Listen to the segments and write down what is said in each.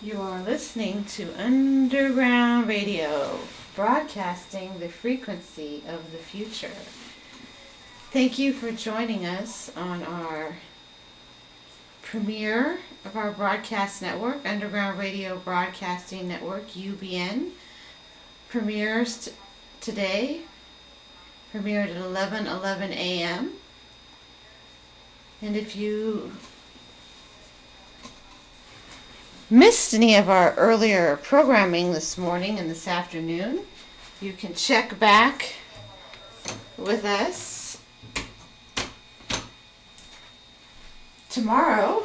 You are listening to Underground Radio, broadcasting the frequency of the future. Thank you for joining us on our premiere of our broadcast network, Underground Radio Broadcasting Network, UBN. Premieres today, premiered at 11:11 a.m. And if you missed any of our earlier programming this morning and this afternoon, you can check back with us tomorrow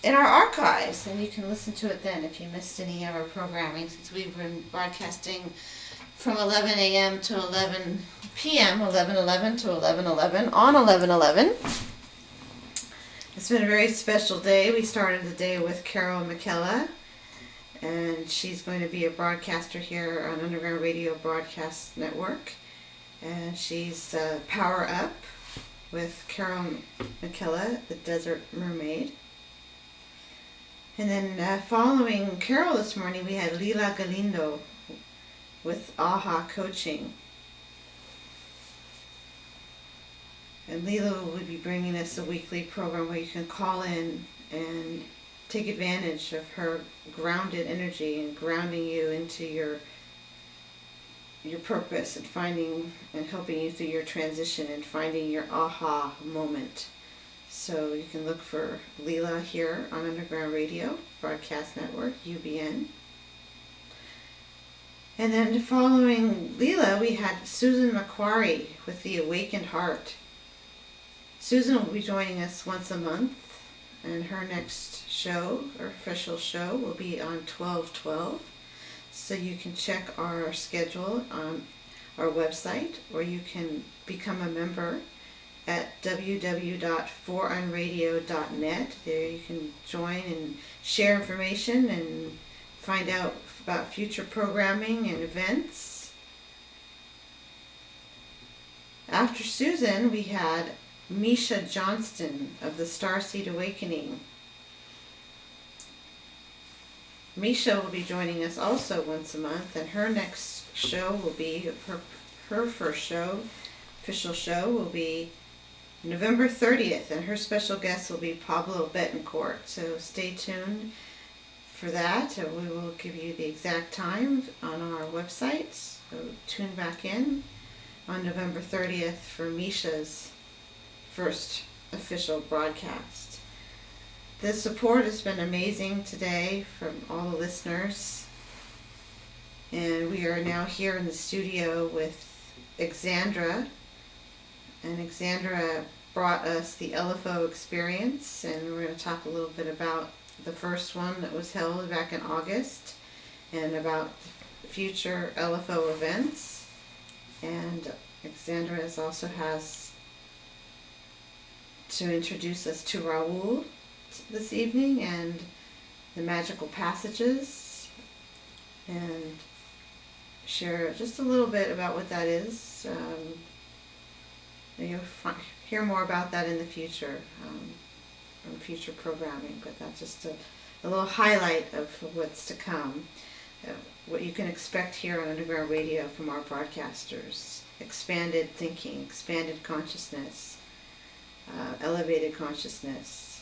in our archives, and you can listen to it then if you missed any of our programming, since we've been broadcasting from 11 a.m. to 11 p.m., 11:11 to 11:11 on 11:11. It's been a very special day. We started the day with Carol McKella, and she's going to be a broadcaster here on Underground Radio Broadcast Network. And she's Power Up with Carol McKella, the Desert Mermaid. And then following Carol this morning, we had Lila Galindo with AHA Coaching. And Lila will be bringing us a weekly program where you can call in and take advantage of her grounded energy and grounding you into your purpose and finding and helping you through your transition and finding your aha moment. So you can look for Lila here on Underground Radio Broadcast Network, UBN. And then following Lila, we had Susan McQuarrie with The Awakened Heart. Susan will be joining us once a month, and her next show, or official show, will be on 12/12. So you can check our schedule on our website, or you can become a member at www.forunradio.net. There you can join and share information and find out about future programming and events. After Susan, we had Misha Johnston of the Starseed Awakening. Misha will be joining us also once a month, and her next show will be, her first show, official show, will be November 30th, and her special guest will be Pablo Betancourt. So stay tuned for that, and we will give you the exact time on our website. So tune back in on November 30th for Misha's first official broadcast. The support has been amazing today from all the listeners, and we are now here in the studio with Exandra, and Exandra brought us the LFO experience, and we're going to talk a little bit about the first one that was held back in August and about future LFO events. And Exandra also has to introduce us to Raul this evening and the magical passages, and share just a little bit about what that is. You'll hear more about that in the future, in future programming, but that's just a little highlight of what's to come, what you can expect here on Underground Radio from our broadcasters. Expanded thinking, expanded consciousness, elevated consciousness,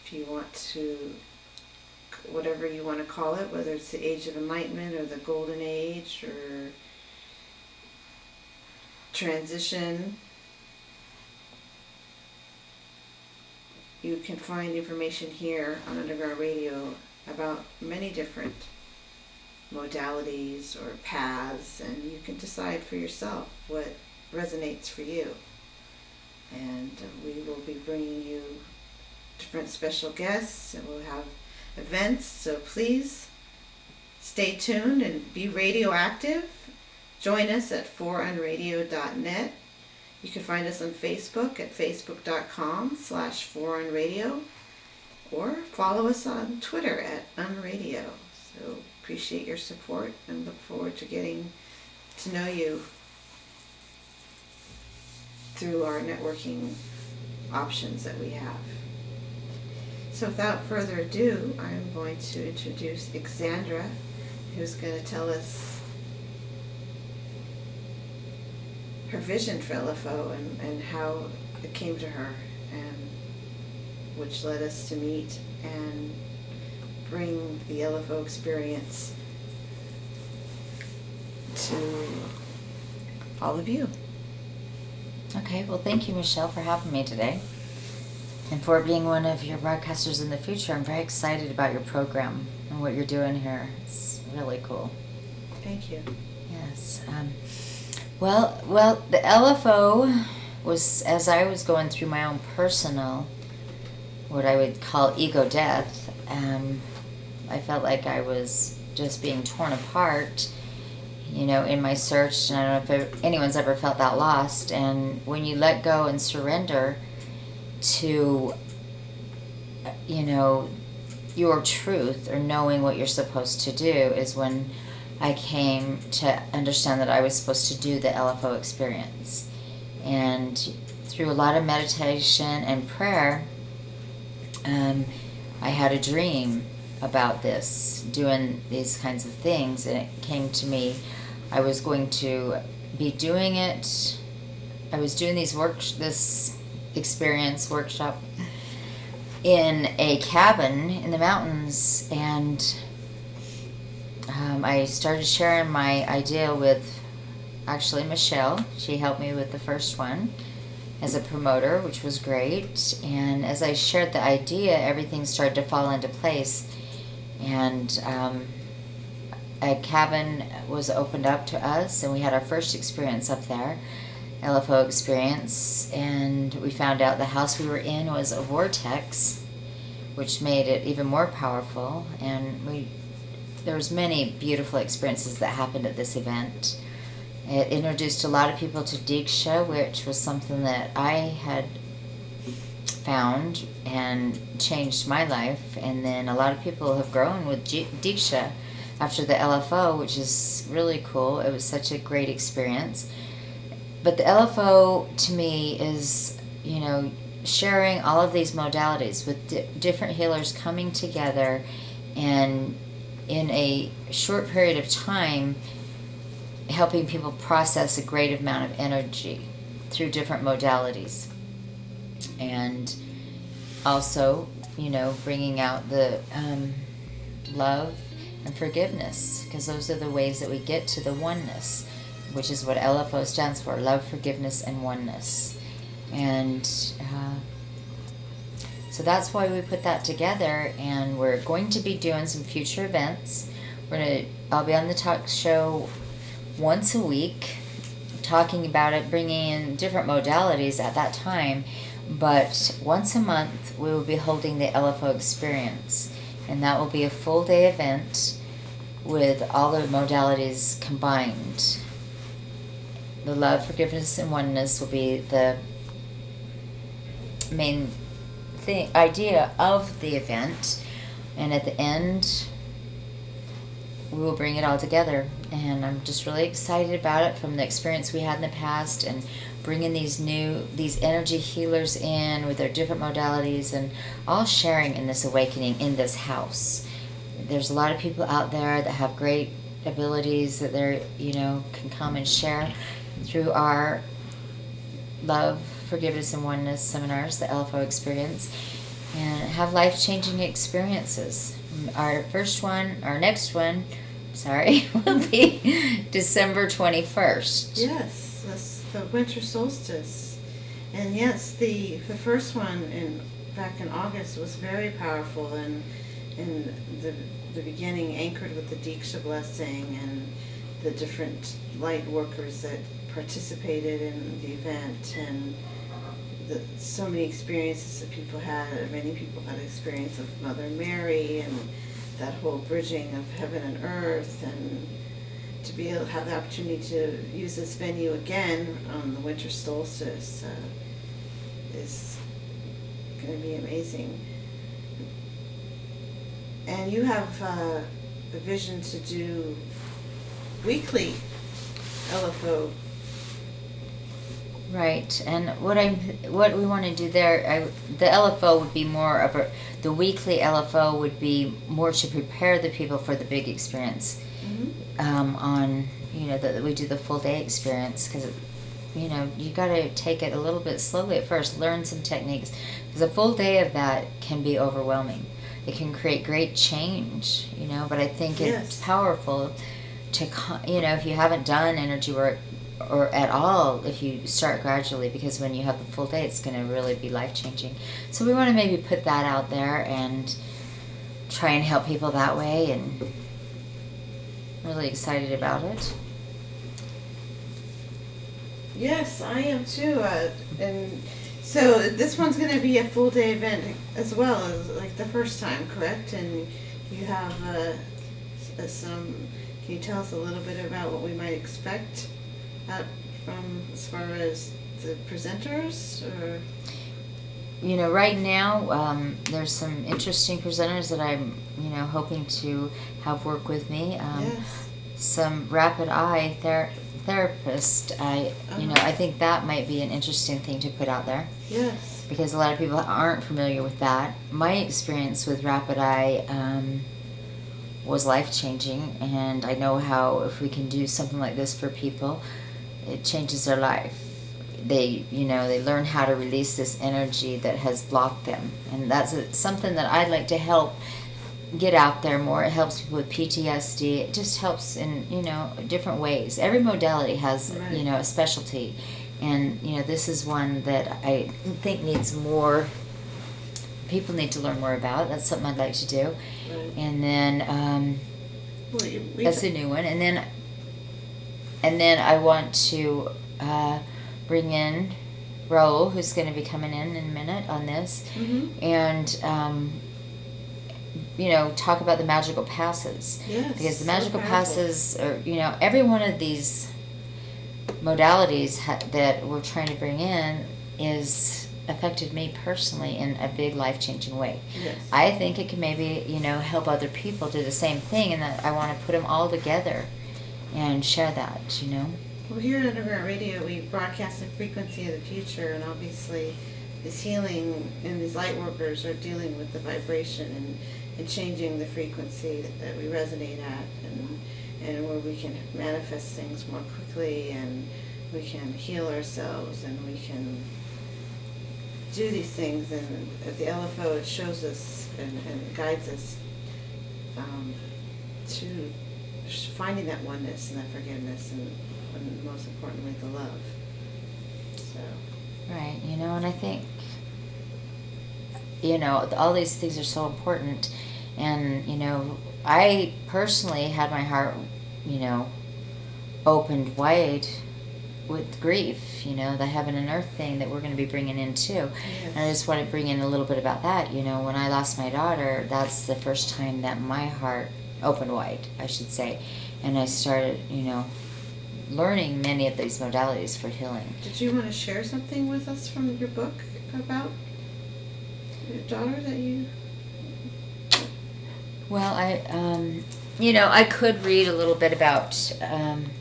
if you want to, whatever you want to call it, whether it's the Age of Enlightenment or the Golden Age or transition. You can find information here on Underground Radio about many different modalities or paths, and you can decide for yourself what resonates for you. And we will be bringing you different special guests, and we'll have events, so please stay tuned and be radioactive. Join us at forunradio.net. You can find us on Facebook at facebook.com/forunradio, or follow us on Twitter at unradio. So appreciate your support and look forward to getting to know you through our networking options that we have. So without further ado, I'm going to introduce Alexandra, who's going to tell us her vision for LFO and how it came to her, and which led us to meet and bring the LFO experience to all of you. Okay, well, thank you, Michelle, for having me today. And for being one of your broadcasters in the future. I'm very excited about your program and what you're doing here. It's really cool. Thank you. Yes. Well, the LFO was, as I was going through my own personal, what I would call ego death, I felt like I was just being torn apart, in my search. And I don't know if anyone's ever felt that lost. And when you let go and surrender to, your truth, or knowing what you're supposed to do, is when I came to understand that I was supposed to do the LFO experience. And through a lot of meditation and prayer, I had a dream about this, doing these kinds of things, and it came to me. I was going to be doing it. I was doing this experience workshop in a cabin in the mountains, and I started sharing my idea with actually Michelle. She helped me with the first one as a promoter, which was great. And as I shared the idea, everything started to fall into place, and a cabin was opened up to us, and we had our first experience up there, LFO experience, and we found out the house we were in was a vortex, which made it even more powerful. And there was many beautiful experiences that happened at this event. It introduced a lot of people to Diksha, which was something that I had found and changed my life. And then a lot of people have grown with Diksha after the LFO, which is really cool. It was such a great experience. But the LFO, to me, is, sharing all of these modalities with different healers coming together, and in a short period of time, helping people process a great amount of energy through different modalities. And also, bringing out the love and forgiveness, because those are the ways that we get to the oneness, which is what LFO stands for: love, forgiveness, and oneness. And so that's why we put that together, and we're going to be doing some future events. I'll be on the talk show once a week, talking about it, bringing in different modalities at that time. But once a month, we will be holding the LFO experience, and that will be a full day event with all the modalities combined. The love, forgiveness, and oneness will be the main idea of the event, and at the end, we will bring it all together. And I'm just really excited about it, from the experience we had in the past, and bringing these energy healers in with their different modalities, and all sharing in this awakening in this house. There's a lot of people out there that have great abilities that they're, can come and share through our love, forgiveness, and oneness seminars, the LFO experience, and have life-changing experiences. Our next one, will be December 21st. Yes, that's the winter solstice. And yes, the first one back in August was very powerful, and in the beginning anchored with the Diksha blessing and the different light workers that participated in the event, and so many experiences that people had. Many people had experience of Mother Mary, and that whole bridging of heaven and earth, and to be able to have the opportunity to use this venue again on the winter solstice is going to be amazing. And you have the vision to do weekly LFO Right, and what we want to do there, the LFO would be more of the weekly LFO would be more to prepare the people for the big experience. On that we do the full day experience, because you got to take it a little bit slowly at first, learn some techniques, because a full day of that can be overwhelming. It can create great change, but I think it's powerful to if you haven't done energy work or at all, if you start gradually, because when you have the full day, it's going to really be life-changing. So we want to maybe put that out there and try and help people that way, and really excited about it. Yes, I am too. And so this one's going to be a full day event as well as like the first time, correct? And you have some. Can you tell us a little bit about what we might expect from as far as the presenters? Or right now there's some interesting presenters that I'm hoping to have work with me. Yes. Some rapid eye therapist. I think that might be an interesting thing to put out there. Yes. Because a lot of people aren't familiar with that. My experience with rapid eye was life-changing, and I know how if we can do something like this for people, it changes their life. They learn how to release this energy that has blocked them, and that's something that I'd like to help get out there more. It helps people with PTSD. It just helps in different ways. Every modality has a specialty, and this is one that I think needs more. People need to learn more about. That's something I'd like to do. Right. And then that's a new one. And then I want to bring in Raul, who's going to be coming in a minute on this, and talk about the magical passes. Yes, because the magical passes are, every one of these modalities that we're trying to bring in is affected me personally in a big life-changing way. Yes. I think it can maybe, help other people do the same thing, and that I want to put them all together and share that, Well, here at Underground Radio, we broadcast the frequency of the future, and obviously this healing and these light workers are dealing with the vibration and changing the frequency that we resonate at, and where we can manifest things more quickly, and we can heal ourselves, and we can do these things. And at the LFO, it shows us and guides us to finding that oneness and that forgiveness, and most importantly, the love. So. Right, and I think, all these things are so important. And, I personally had my heart, opened wide with grief, the heaven and earth thing that we're going to be bringing in too. Yes. And I just want to bring in a little bit about that. When I lost my daughter, that's the first time that my heart opened wide, I should say. And I started, learning many of these modalities for healing. Did you want to share something with us from your book about your daughter that you... Well, I could read a little bit about some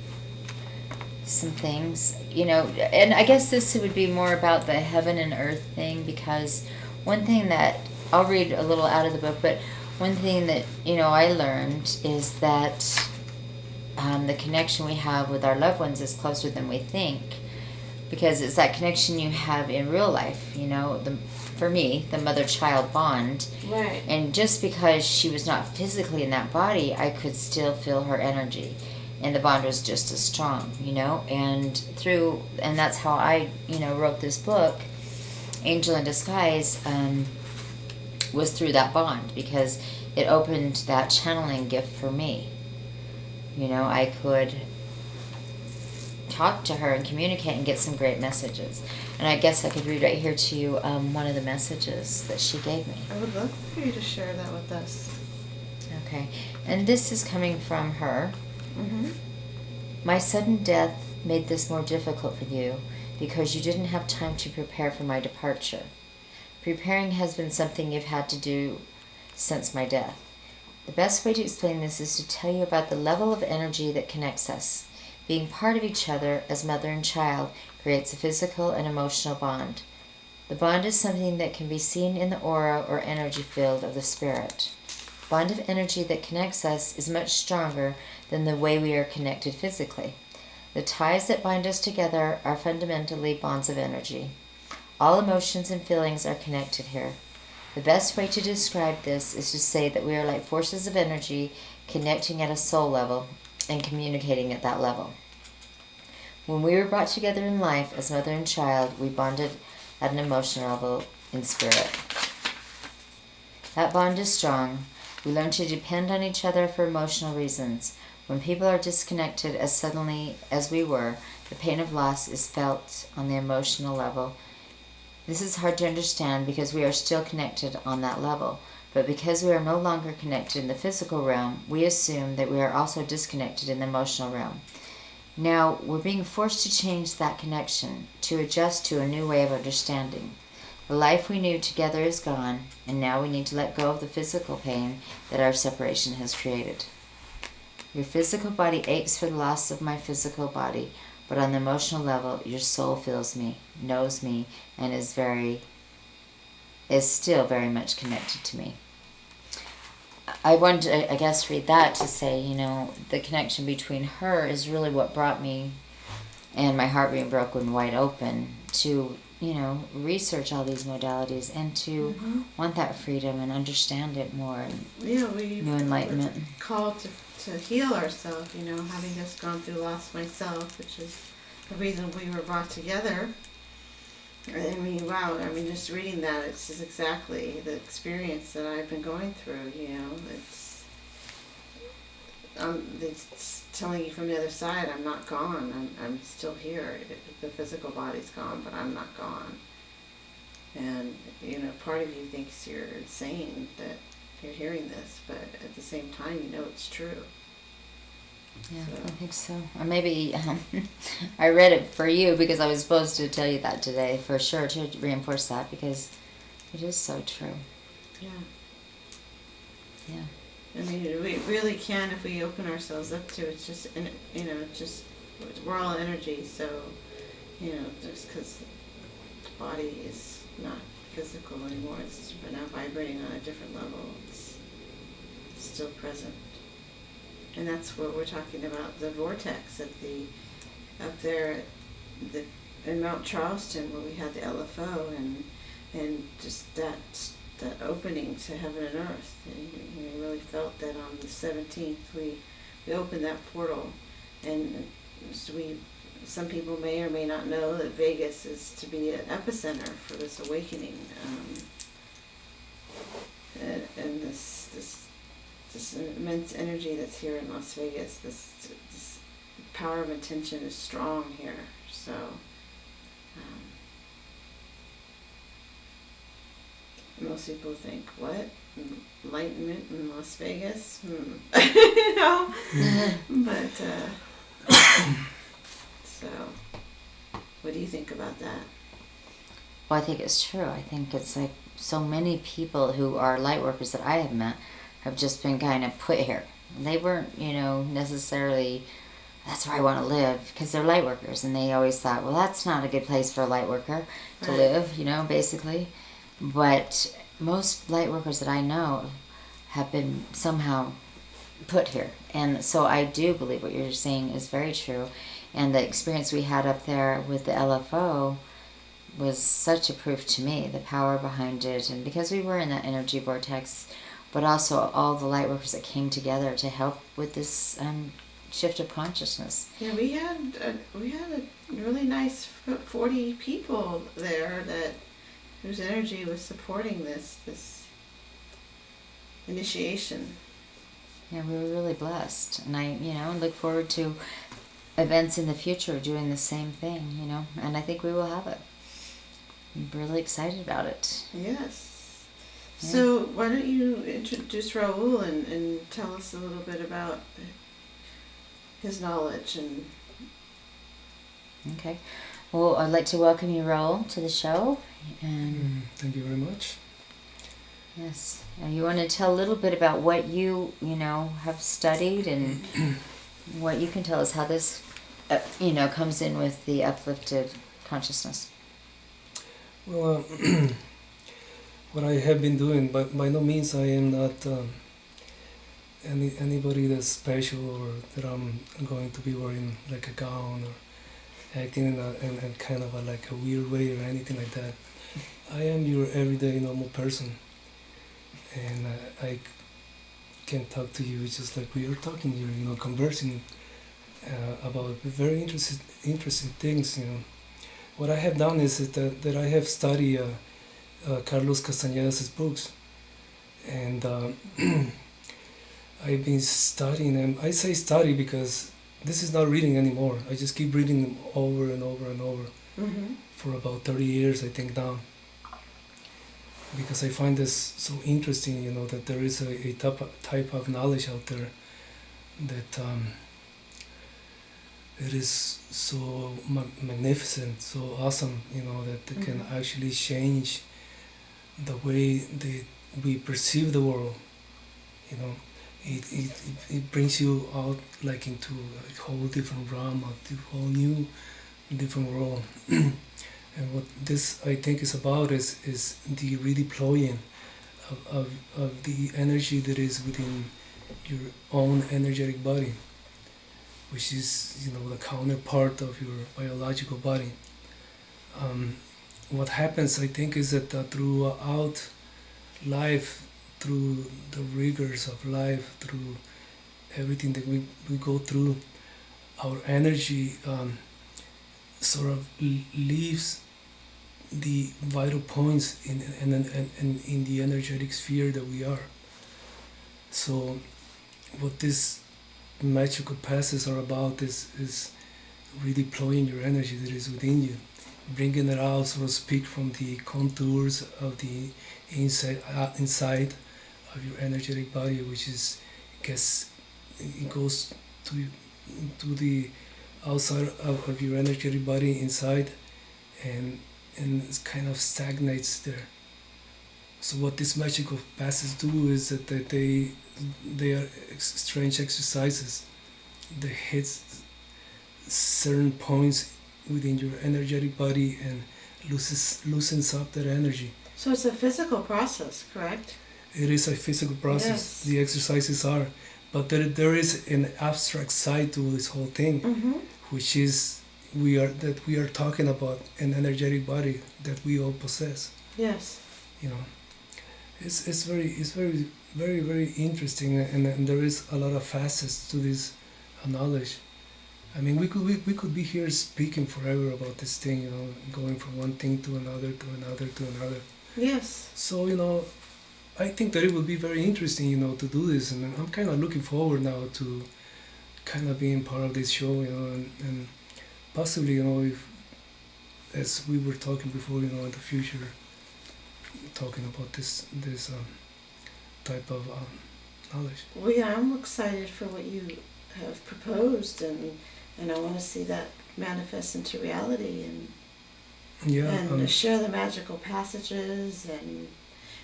things, and I guess this would be more about the heaven and earth thing, because one thing that, I'll read a little out of the book, but one thing that, I learned is that the connection we have with our loved ones is closer than we think, because it's that connection you have in real life, for me, the mother-child bond. Right. And just because she was not physically in that body, I could still feel her energy. And the bond was just as strong, And that's how I, wrote this book, Angel in Disguise, was through that bond, because it opened that channeling gift for me. I could talk to her and communicate and get some great messages. And I guess I could read right here to you one of the messages that she gave me. I would love for you to share that with us. Okay. And this is coming from her. Mm-hmm. My sudden death made this more difficult for you because you didn't have time to prepare for my departure. Preparing has been something you've had to do since my death. The best way to explain this is to tell you about the level of energy that connects us. Being part of each other as mother and child creates a physical and emotional bond. The bond is something that can be seen in the aura or energy field of the spirit. Bond of energy that connects us is much stronger than the way we are connected physically. The ties that bind us together are fundamentally bonds of energy. All emotions and feelings are connected here. The best way to describe this is to say that we are like forces of energy connecting at a soul level and communicating at that level. When we were brought together in life as mother and child, we bonded at an emotional level in spirit. That bond is strong. We learn to depend on each other for emotional reasons. When people are disconnected as suddenly as we were, the pain of loss is felt on the emotional level. This is hard to understand because we are still connected on that level. But because we are no longer connected in the physical realm, we assume that we are also disconnected in the emotional realm. Now, we're being forced to change that connection, to adjust to a new way of understanding. The life we knew together is gone, and now we need to let go of the physical pain that our separation has created. Your physical body aches for the loss of my physical body, but on the emotional level, your soul feels me, knows me, and is still very much connected to me. I wanted to, I guess, read that to say, the connection between her is really what brought me, and my heart being broken wide open, to, research all these modalities and to want that freedom and understand it more. And new enlightenment. We're called to heal ourselves, having just gone through loss myself, which is the reason we were brought together. I mean, wow, just reading that, it's just exactly the experience that I've been going through, it's telling you from the other side, I'm not gone, I'm still here. The physical body's gone, but I'm not gone. And, part of you thinks you're insane that you're hearing this, but at the same time, it's true. Yeah, So. I think so. Or maybe I read it for you because I was supposed to tell you that today, for sure, to reinforce that, because it is so true. Yeah. Yeah. We really can if we open ourselves up to it. It's just, we're all energy, so, just because the body is not physical anymore, it's now vibrating on a different level, it's still present. And that's what we're talking about, the vortex up there in Mount Charleston, where we had the LFO, and just that opening to heaven and earth. And we really felt that on the 17th we opened that portal, and some people may or may not know that Vegas is to be an epicenter for this awakening, and this immense energy that's here in Las Vegas. This power of intention is strong here. So, most people think, what? Enlightenment in Las Vegas? But, so, what do you think about that? Well, I think it's true. I think it's like so many people who are light workers that I have met have just been kind of put here. They weren't, necessarily, that's where I want to live, because they're light workers, and they always thought, well, that's not a good place for a light worker to live, basically. But most light workers that I know have been somehow put here. And so I do believe what you're saying is very true. And the experience we had up there with the LFO was such a proof to me, the power behind it. And because we were in that energy vortex, but also all the light workers that came together to help with this shift of consciousness. Yeah, we had a really nice 40 people there whose energy was supporting this initiation. Yeah, we were really blessed, and I look forward to events in the future doing the same thing, and I think we will have it. I'm really excited about it. Yes. Yeah. So why don't you introduce Raul and tell us a little bit about his knowledge and... Okay. Well, I'd like to welcome you, Raul, to the show. And thank you very much. Yes. And you want to tell a little bit about what you have studied and what you can tell us how this comes in with the uplifted consciousness. Well, what I have been doing, but by no means I am not anybody that's special, or that I'm going to be wearing like a gown or acting in kind of like a weird way or anything like that. I am your everyday normal person, and I can talk to you just like we are talking here, conversing about very interesting things. What I have done is that I have studied Carlos Castañeda's books, and I've been studying them. I say study because this is not reading anymore. I just keep reading them over and over and over for about 30 years, I think, now. Because I find this so interesting, that there is a type of knowledge out there that it is so magnificent, so awesome, that it can actually change the way that we perceive the world. It brings you out like into a whole different realm, a whole new different world. And what this, I think, is about is the redeploying of the energy that is within your own energetic body, which is, the counterpart of your biological body. What happens, I think, is that throughout life, through the rigors of life, through everything that we go through, our energy sort of leaves the vital points in the energetic sphere that we are. So what this magical passes are about is redeploying your energy that is within you, bringing it out, so to speak, from the contours of the inside of your energetic body, which is, it goes to the outside of your energetic body inside, and it kind of stagnates there. So what these magical passes do is that they are strange exercises that hit certain points within your energetic body and loosens up that energy. So it's a physical process, correct? It is a physical process. Yes. The exercises are, but there is an abstract side to this whole thing, which is we are talking about an energetic body that we all possess. Yes. It's very very very interesting, and there is a lot of facets to this knowledge. I mean, we could be here speaking forever about this thing, going from one thing to another to another to another. Yes. So I think that it would be very interesting, to do this, and I'm kind of looking forward now to kind of being part of this show, and possibly, if, as we were talking before, in the future, talking about this type of knowledge. Well, yeah, I'm excited for what you have proposed, and I want to see that manifest into reality, and share the magical passages. And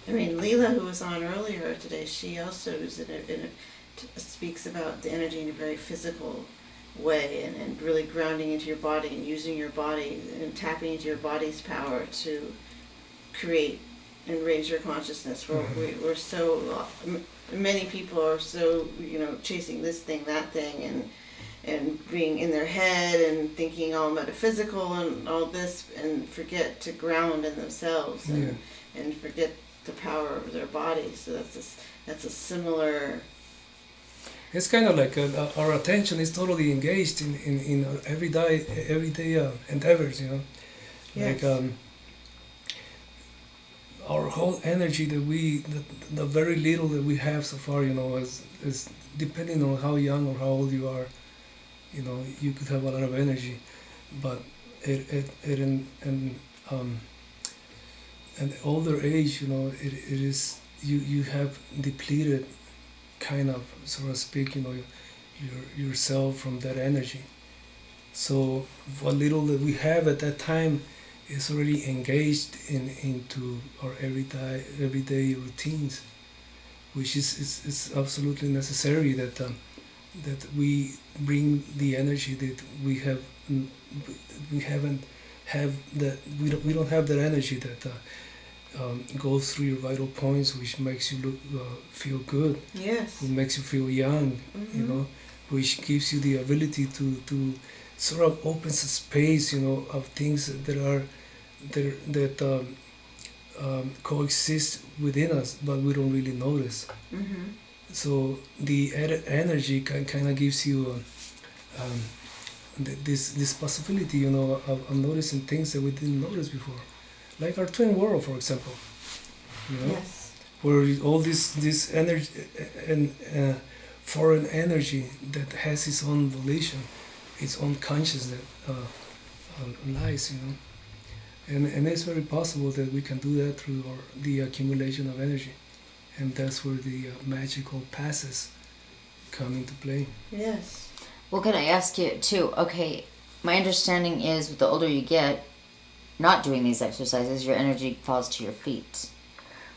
I mean, Leela, who was on earlier today, she also is speaks about the energy in a very physical way, and really grounding into your body and using your body and tapping into your body's power to create and raise your consciousness. We're so, many people are so, chasing this thing, that thing, and being in their head and thinking all metaphysical and all this, and forget to ground in themselves, and forget the power of their body. So that's a similar. It's kind of like our attention is totally engaged in our everyday endeavors, Yes. like our whole energy that the very little that we have so far, is depending on how young or how old you are, you could have a lot of energy, but at an older age, it is you have depleted, kind of, so to speak, yourself from that energy. So what little that we have at that time is already engaged into our everyday routines, which is absolutely necessary that that we bring the energy that we have, we haven't have that, we don't have that energy that goes through your vital points, which makes you look, feel good, Yes. who makes you feel young, you know, which gives you the ability to sort of opens a space, you know, of things that are there that coexist within us, but we don't really notice. Mm-hmm. So the added energy kind of gives you this possibility, you know, of noticing things that we didn't notice before, like our twin world, for example, you know, Yes. where all this energy and foreign energy that has its own volition, its own consciousness lies, you know, and it's very possible that we can do that through the accumulation of energy, and that's where the magical passes come into play. Yes. Well, can I ask you too? Okay, my understanding is with the older you get, not doing these exercises, your energy falls to your feet.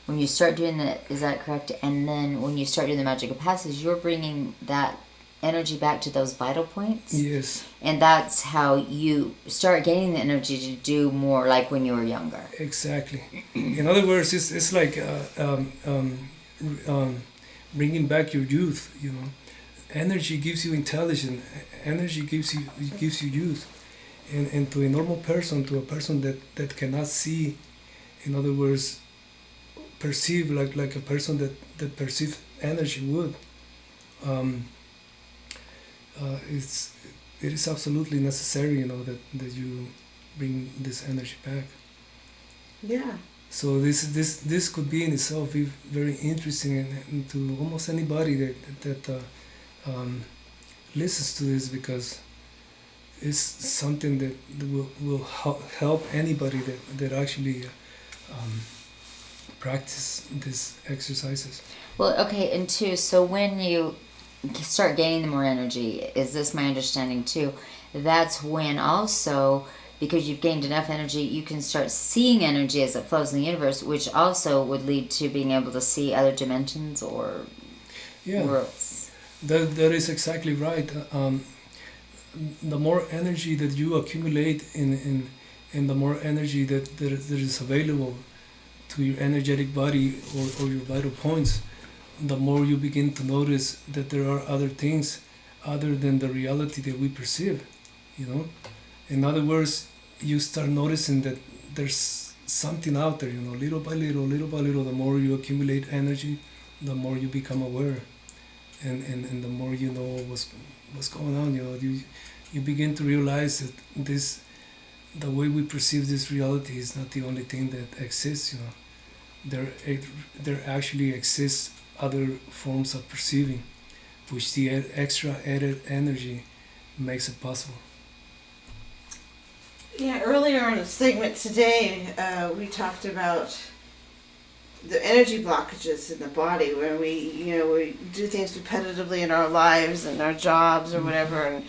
When you start doing that, is that correct? And then when you start doing the magical passes, you're bringing that energy back to those vital points. Yes, And that's how you start gaining the energy to do more like when you were younger. exactly. In other words, it's like bringing back your youth. You know, energy gives you intelligence. Energy gives you youth, and to a normal person, to a person that cannot see, in other words, perceive like a person that perceives energy would. Um, it is absolutely necessary, you know, that you bring this energy back. Yeah. So this could be in itself be very interesting, and to almost anybody that listens to this, because it's something that will help anybody that actually practice these exercises. Well, okay, and two, so when you start gaining the more energy, is this my understanding too? That's when also, because you've gained enough energy, you can start seeing energy as it flows in the universe, which also would lead to being able to see other dimensions or worlds. That is exactly right. The more energy that you accumulate in the more energy that is available to your energetic body or your vital points, the more you begin to notice that there are other things other than the reality that we perceive, you know. In other words, you start noticing that there's something out there, you know, little by little, the more you accumulate energy, the more you become aware, and the more you know what's going on, you know, you begin to realize that the way we perceive this reality is not the only thing that exists, you know. There actually exists other forms of perceiving, which the extra added energy makes it possible. Yeah, earlier in the segment today, we talked about the energy blockages in the body where we do things repetitively in our lives and our jobs or whatever,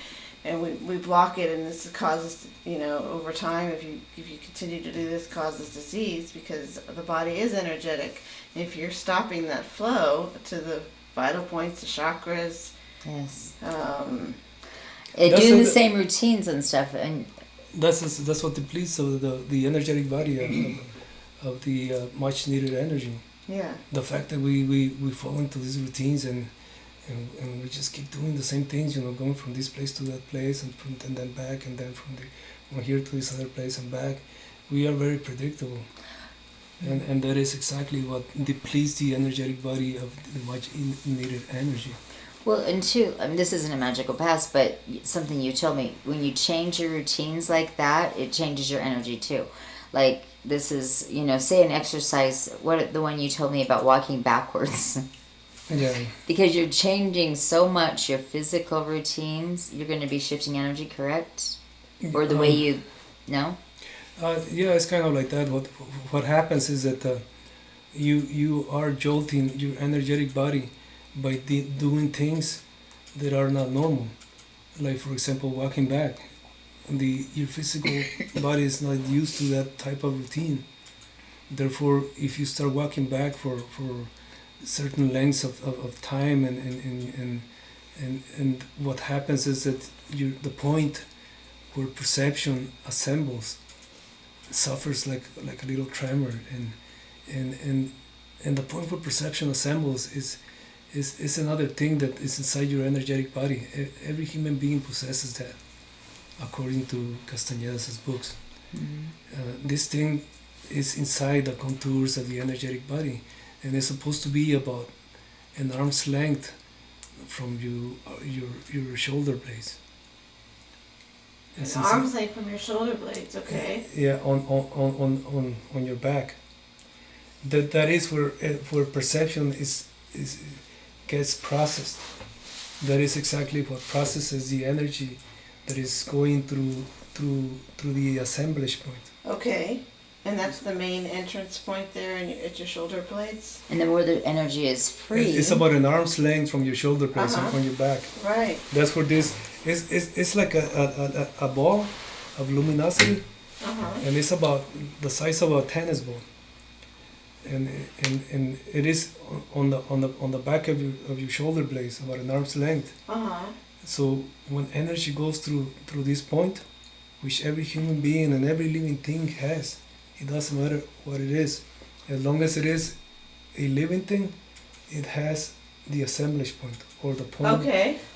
and we block it, and this causes, over time, if you continue to do this, causes disease, because the body is energetic. And if you're stopping that flow to the vital points, the chakras, Yes. um, Doing the same routines and stuff, and that's what depletes the energetic body of the much needed energy. yeah, The fact that we fall into these routines and we just keep doing the same things, you know, going from this place to that place and then back, and then from here to this other place and back. We are very predictable, and that is exactly what depletes the energetic body of the much needed energy. well, and two, I mean, this isn't a magical pass, but something you told me, when you change your routines like that, it changes your energy too. Like, this is, say an exercise, the one you told me about walking backwards. Yeah. Because you're changing so much your physical routines, you're going to be shifting energy, correct? Or the way you, no? Yeah, it's kind of like that. What happens is that you are jolting your energetic body by doing things that are not normal. Like, for example, walking back. Your physical body is not used to that type of routine. Therefore, if you start walking back for certain lengths of time and what happens is that the point where perception assembles suffers like a little tremor, and the point where perception assembles is another thing that is inside your energetic body. Every human being possesses that, according to Castañeda's books. This thing is inside the contours of the energetic body, and it's supposed to be about an arm's length from your shoulder blades. An arm's length from your shoulder blades, okay. Yeah, on your back. That is where perception is gets processed. That is exactly what processes the energy that is going through the assemblage point. Okay. And that's the main entrance point there at your shoulder blades? And then where the energy is free. It's about an arm's length from your shoulder blades on your back. Right. That's where this is. It's like a ball of luminosity, and it's about the size of a tennis ball. And it is on the back of your shoulder blades, about an arm's length. So when energy goes through this point, which every human being and every living thing has, it doesn't matter what it is, as long as it is a living thing, it has the assemblage point, or the point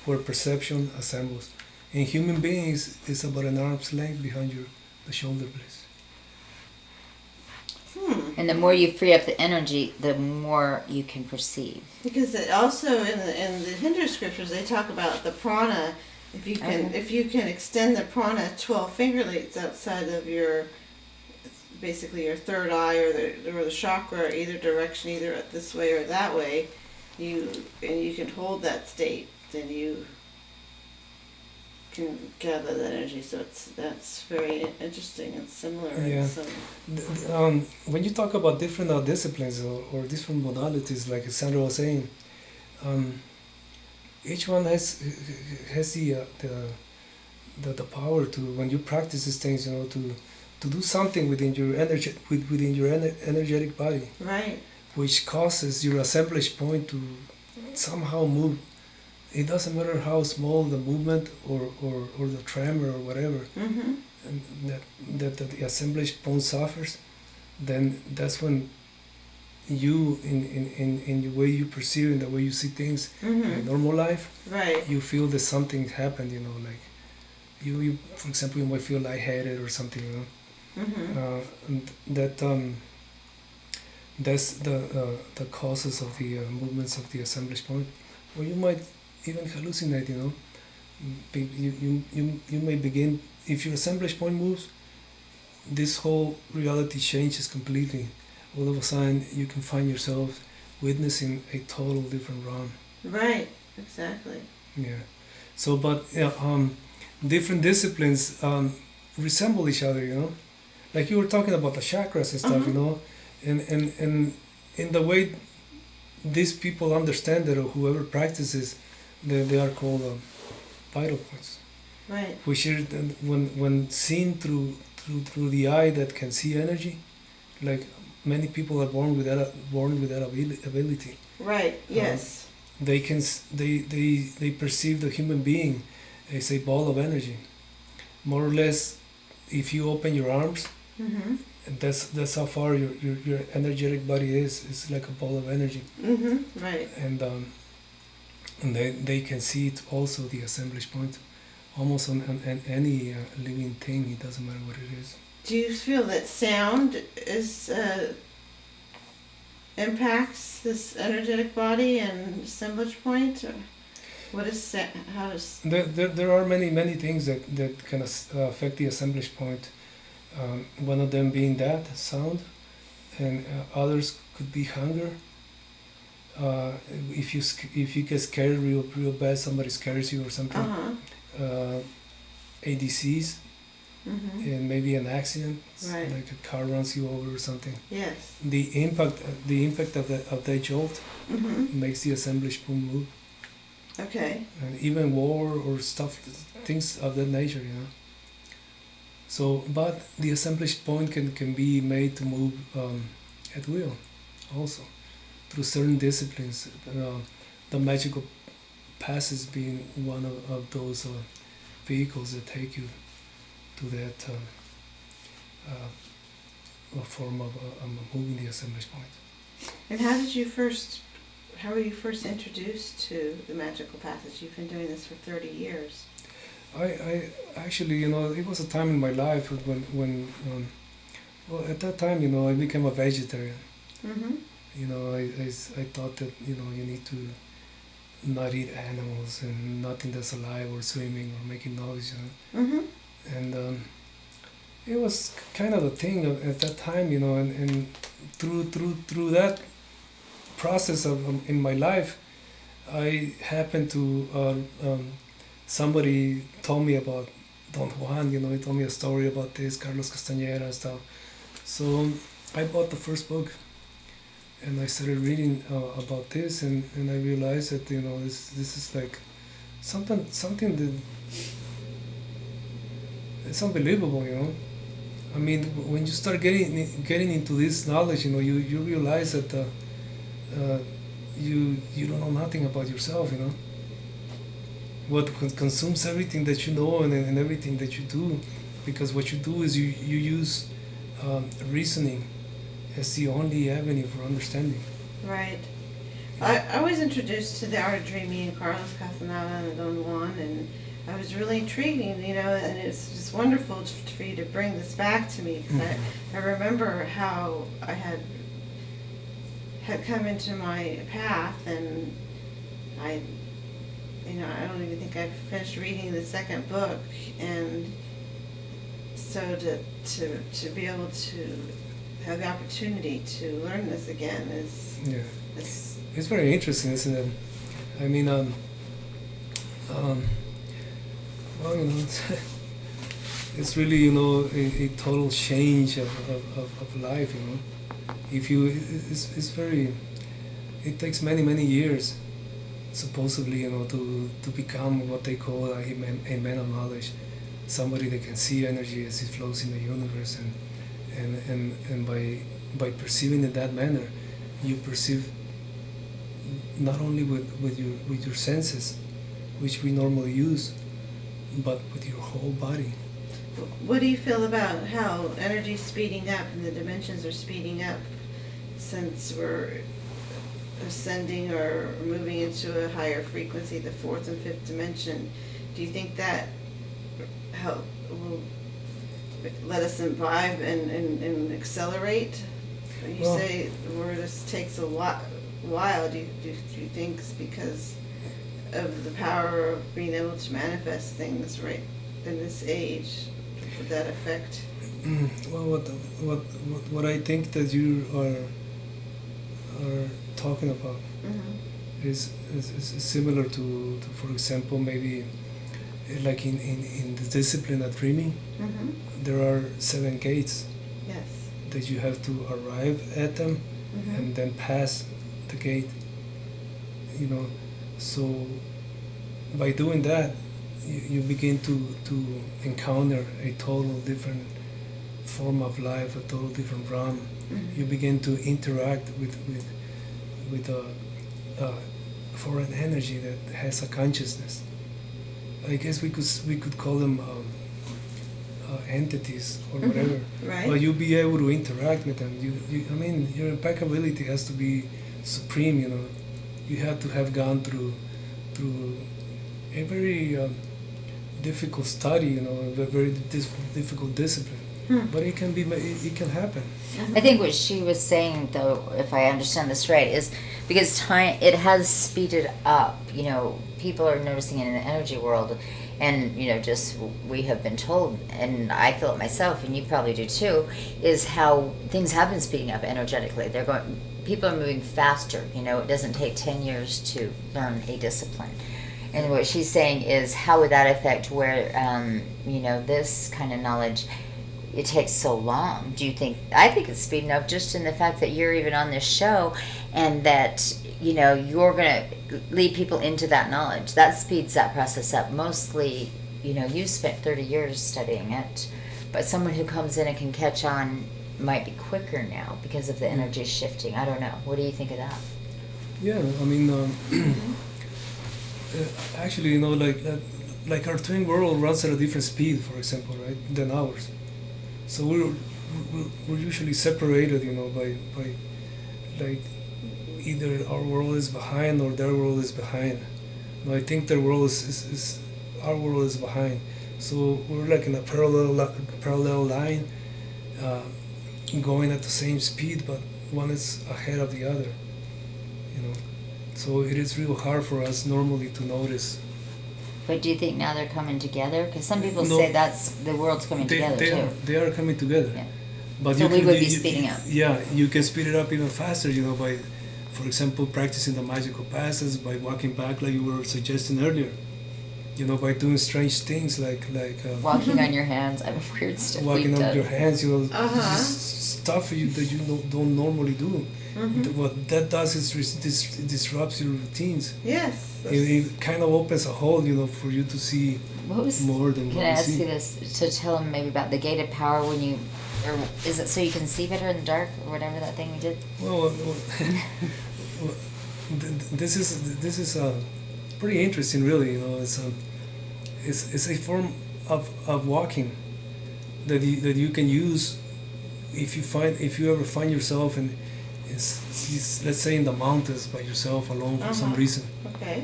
where perception assembles. In human beings, it's about an arm's length behind the shoulder blades. And the more you free up the energy, the more you can perceive. Because it also in the Hindu scriptures they talk about the prana. If you can extend the prana 12 finger lengths outside of your basically your third eye or the chakra, either direction, either this way or that way, you can hold that state, then you can gather that energy. So that's very interesting and similar. Yeah. When you talk about different disciplines or different modalities, like Sandra was saying, each one has the power to, when you practice these things, to do something within your energetic body, right? Which causes your assemblage point to somehow move. It doesn't matter how small the movement or the tremor or whatever, and that the assemblage point suffers. Then that's when you in the way you perceive and the way you see things in normal life, right? You feel that something happened. Like you for example, you might feel lightheaded or something. And that's the causes of the movements of the assemblage point, or you might even hallucinate. You may begin, if your assemblage point moves, this whole reality changes completely. All of a sudden you can find yourself witnessing a total different realm. Right, exactly. Yeah. So but different disciplines resemble each other, like you were talking about the chakras and stuff, and in the way these people understand it, or whoever practices, they are called vital points. Right. Which are when seen through the eye that can see energy, like many people are born with that ability. Right. Yes. They perceive the human being as a ball of energy, more or less. If you open your arms, and that's how far your energetic body is. It's like a ball of energy. Right. And they can see it also, the assemblage point, almost on any living thing. It doesn't matter what it is. Do you feel that sound is impacts this energetic body and assemblage point, or what is how does? There are many things that can affect the assemblage point. One of them being that sound, and others could be hunger. If you get scared real bad, somebody scares you or something. A disease, and maybe an accident, right. Like a car runs you over or something. Yes. The impact of that jolt makes the assemblage point move. Okay. Even war or things of that nature, So, but the assemblage point can be made to move at will, also through certain disciplines. The magical passes being one of those vehicles that take you to that form of moving the assemblage point. And how were you first introduced to the magical passage? You've been doing this for 30 years. I actually, it was a time in my life when well, at that time, I became a vegetarian. Mm-hmm. I thought that, you need to not eat animals and nothing that's alive or swimming or making noise, Mm-hmm. And it was kind of a thing at that time, and through that process of in my life, I happened to somebody told me about Don Juan. He told me a story about this Carlos Castañeda and stuff. So I bought the first book, and I started reading about this, and I realized that this is like something that it's unbelievable. I mean, when you start getting into this knowledge, you realize that you don't know nothing about yourself. What consumes everything that you know and everything that you do, because what you do is you use reasoning as the only avenue for understanding. Right. I was introduced to the art of dreaming and Carlos Castaneda and Don Juan, and I was really intrigued, and it's just wonderful for you to bring this back to me, because I remember how I had come into my path, and I don't even think I finished reading the second book, and so to be able to have the opportunity to learn this again is it's very interesting, isn't it? I mean, well, it's really a total change of life. If you it's very, it takes many years supposedly to become what they call a man of knowledge, somebody that can see energy as it flows in the universe, and by perceiving in that manner, you perceive not only with your senses, which we normally use, but with your whole body. What do you feel about how energy's speeding up and the dimensions are speeding up since we're ascending or moving into a higher frequency, the fourth and fifth dimension? Do you think that will let us imbibe and accelerate? You say where this takes a while. Do you think it's because of the power of being able to manifest things right in this age? Would that affect? Well, what I think that you are talking about is similar to, for example, maybe like in the discipline of dreaming, there are 7 gates. Yes. That you have to arrive at them and then pass the gate. So by doing that, you begin to encounter a total different form of life, a total different realm. You begin to interact with a foreign energy that has a consciousness. I guess we could call them entities or whatever. Right. But you'll be able to interact with them. I mean, your impeccability has to be supreme. You have to have gone through a very difficult study. A very difficult discipline. But it can happen. I think what she was saying, though, if I understand this right, is because time, it has speeded up. People are noticing it in the energy world, and just we have been told, and I feel it myself, and you probably do too, is how things have been speeding up energetically. People are moving faster. It doesn't take 10 years to learn a discipline. And what she's saying is, how would that affect where this kind of knowledge? It takes so long. Do you think? I think it's speeding up just in the fact that you're even on this show, and that you're going to lead people into that knowledge. That speeds that process up. Mostly, you spent 30 years studying it, but someone who comes in and can catch on might be quicker now because of the energy shifting. I don't know. What do you think of that? Yeah, I mean, Actually, you know, like our twin world runs at a different speed, for example, right, than ours. So we're usually separated, you know, by like either our world is behind or their world is behind. No, I think their world is our world is behind. So we're like in a parallel line, uh, going at the same speed, but one is ahead of the other. You know, so it is real hard for us normally to notice. But do you think now they're coming together? Because some people No, say that's the world's coming together too. they are coming together. Yeah. But So you we can, would be speeding up. Yeah, you can speed it up even faster, you know, by, for example, practicing the magical passes, by walking back like you were suggesting earlier. You know, by doing strange things like Walking on your hands, I have weird stuff walking we've on done. your hands, you know, Uh-huh. just stuff that you don't normally do. Mhm. What that does is disrupts your routines. Yes. It kind of opens a hole, you know, for you to see What was? more than Can what I you ask see. you this to tell them maybe about the gated power when you, or is it so you can see better in the dark or whatever that thing we did? Well, this is pretty interesting, really. You know, it's a form of walking that you can use if you ever find yourself in, let's say in the mountains by yourself alone for some Uh-huh. reason, Okay.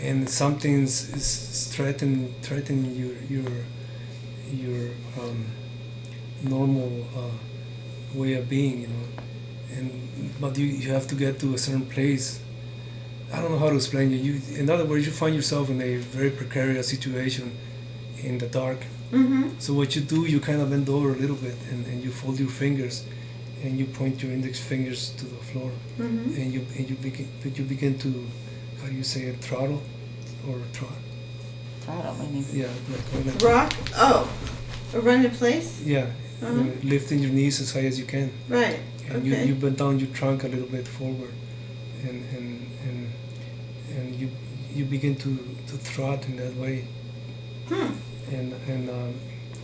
and something is threatening your normal way of being, you know, but you have to get to a certain place. I don't know how to explain it. In other words, you find yourself in a very precarious situation in the dark. Mm-hmm. So what you do, you kind of bend over a little bit, and you fold your fingers, and you point your index fingers to the floor, Mm-hmm. and you begin to, how do you say it, throttle or trot? Throttle, what do you mean? Yeah, like Rock. Oh, a run in place. yeah, Uh-huh. lifting your knees as high as you can, Right. and Okay. you bend down your trunk a little bit forward, and you begin to trot in that way, Hmm.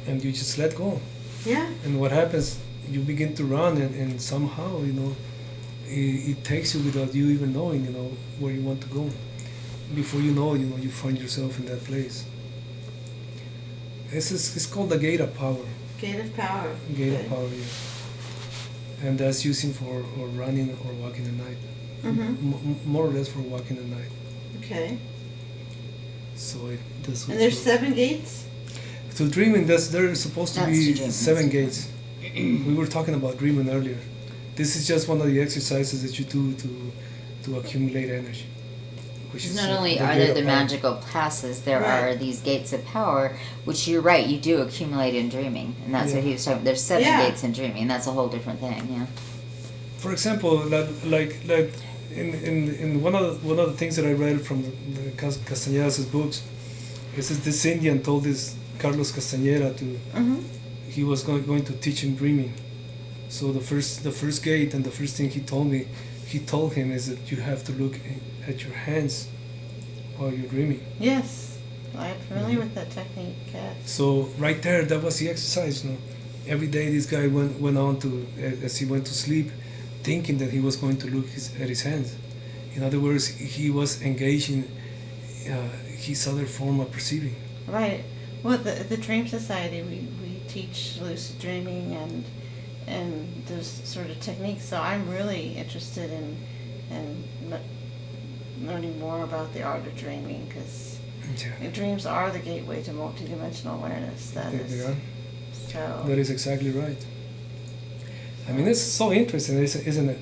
and you just let go. Yeah. And what happens, you begin to run, and somehow, you know, it takes you without you even knowing, you know, where you want to go. Before you know, you find yourself in that place. It's called the gate of power. Gate of power. Gate Okay. of power, yeah. And that's using for or running or walking at night. Mm-hmm. More or less for walking at night. Okay. So that's what And there's you- 7 gates. to dreaming, there's supposed to That's be to dreaming. 7 gates. We were talking about dreaming earlier. This is just one of the exercises that you do to accumulate energy. Which Because is not only the are gate there of the power. magical passes, there Right. are these gates of power, which you're right, you do accumulate in dreaming. And that's what Yeah. he was talking about. There's 7 Yeah. gates in dreaming, and that's a whole different thing, yeah. For example, like in one of the things that I read from the Castañeda's books, is that this Indian told this Carlos Castañeda Mm-hmm. he was going to teach him dreaming. So the first gate and the first thing he told him is that you have to look at your hands while you're dreaming. Yes. I'm familiar with that technique. Yes. So right there, that was the exercise. You know, every day this guy went on to, as he went to sleep, thinking that he was going to look at his hands. In other words, he was engaging his other form of perceiving. Right. Well, the Dream Society, we teach lucid dreaming and those sort of techniques. So I'm really interested in learning more about the art of dreaming, because Yeah, dreams are the gateway to multidimensional awareness. That they is. are. So. That is exactly right. I mean, it's so interesting, isn't it?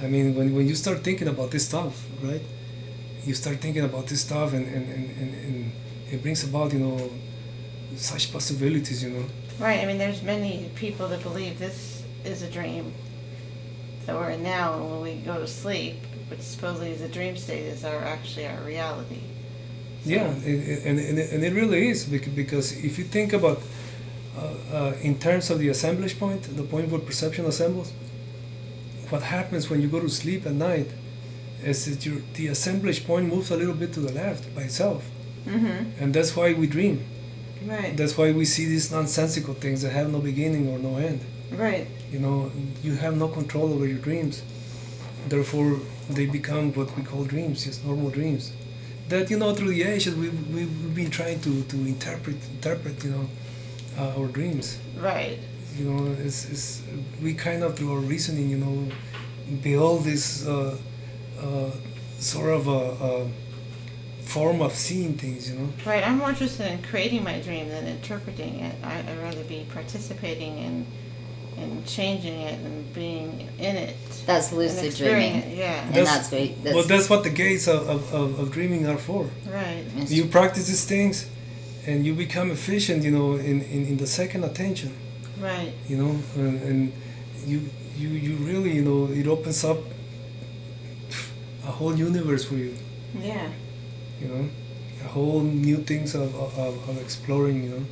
I mean, when you start thinking about this stuff, right? You start thinking about this stuff, and it brings about, you know, such possibilities, you know. Right. I mean, there's many people that believe this is a dream that we're in now, and when we go to sleep, which supposedly is a dream state, is actually our reality. So- Yeah, and it really is, because if you think about in terms of the assemblage point, the point where perception assembles, what happens when you go to sleep at night is that the assemblage point moves a little bit to the left by itself, Mm-hmm. and that's why we dream. Right. That's why we see these nonsensical things that have no beginning or no end. Right. You know, you have no control over your dreams. Therefore, they become what we call dreams, just normal dreams. that through the ages we've been trying to interpret our dreams. Right. It's we kind of through our reasoning build this sort of a form of seeing things. Right. I'm more interested in creating my dream than interpreting it. I'd rather be participating in changing it and being in it. That's lucid dreaming. Yeah. And that's well, that's what the gates of dreaming are for. Right. You practice these things, and you become efficient, in the second attention. Right. And you really, it opens up a whole universe for you. Yeah. A whole new things of exploring,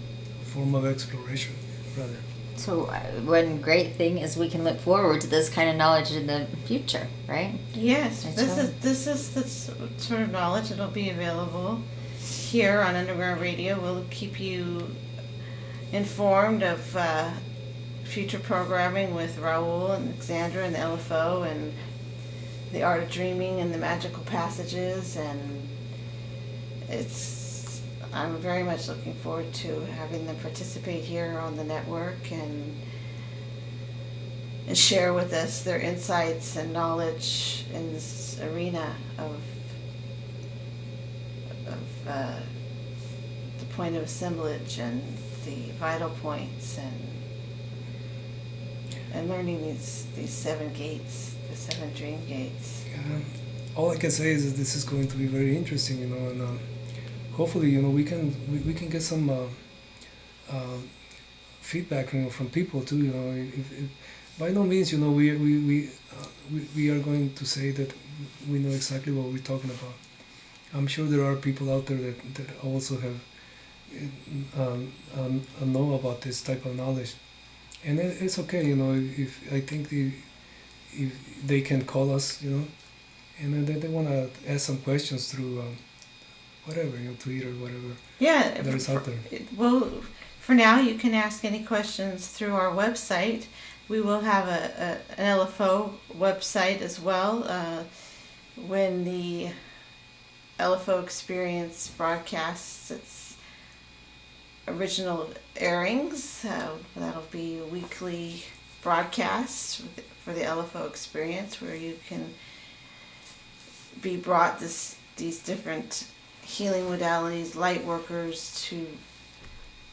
form of exploration, rather. So one great thing is we can look forward to this kind of knowledge in the future, right? Yes, That's this is the sort of knowledge that'll be available here on Underground Radio. We'll keep you informed of future programming with Raul and Alexandra and the LFO and the Art of Dreaming and the Magical Passages, and I'm very much looking forward to having them participate here on the network and share with us their insights and knowledge in this arena of the point of assemblage and the vital points and learning these 7 gates, the 7 dream gates. All I can say is that this is going to be very interesting, and hopefully, we can get some feedback, from people too. If by no means, we are going to say that we know exactly what we're talking about. I'm sure there are people out there that also have know about this type of knowledge, and it's okay. If I think if they can call us, and then they want to ask some questions through. Whatever, Twitter, whatever. Yeah, that is out there. Well, for now, you can ask any questions through our website. We will have an LFO website as well. When the LFO Experience broadcasts its original airings, that'll be a weekly broadcast for the LFO Experience, where you can be brought these different healing modalities, light workers, to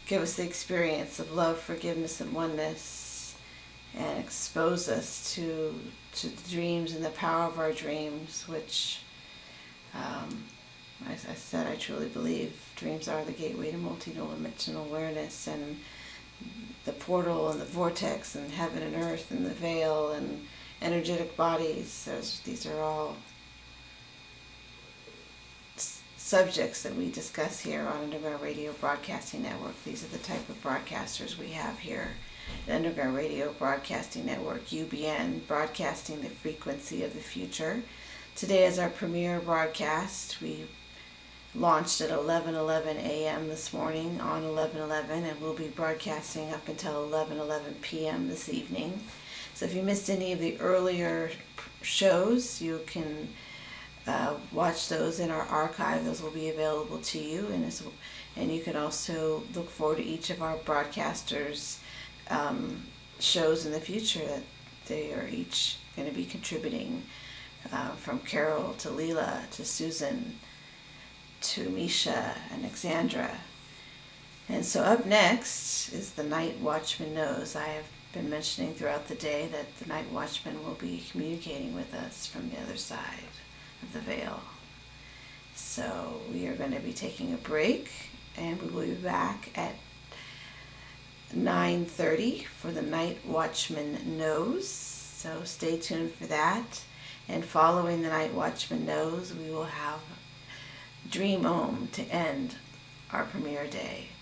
give us the experience of love, forgiveness, and oneness, and expose us to the dreams and the power of our dreams, which, as I said, I truly believe dreams are the gateway to multidimensional awareness, and the portal and the vortex and heaven and earth and the veil and energetic bodies. These are all subjects that we discuss here on Underground Radio Broadcasting Network. These are the type of broadcasters we have here. The Underground Radio Broadcasting Network, UBN, broadcasting the frequency of the future. Today is our premiere broadcast. We launched at 11:11 a.m. this morning on 11:11, and we'll be broadcasting up until 11:11 p.m. this evening. So if you missed any of the earlier shows, you can watch those in our archive. Those will be available to you, and you can also look forward to each of our broadcasters' shows in the future that they are each going to be contributing, from Carol to Leela to Susan to Misha and Alexandra. And so up next is The Night Watchman Knows. I have been mentioning throughout the day that the Night Watchman will be communicating with us from the other side of the veil. So we are going to be taking a break, and we will be back at 9:30 for The Night Watchman Knows. So stay tuned for that. And following The Night Watchman Knows, we will have Dream Om to end our premiere day.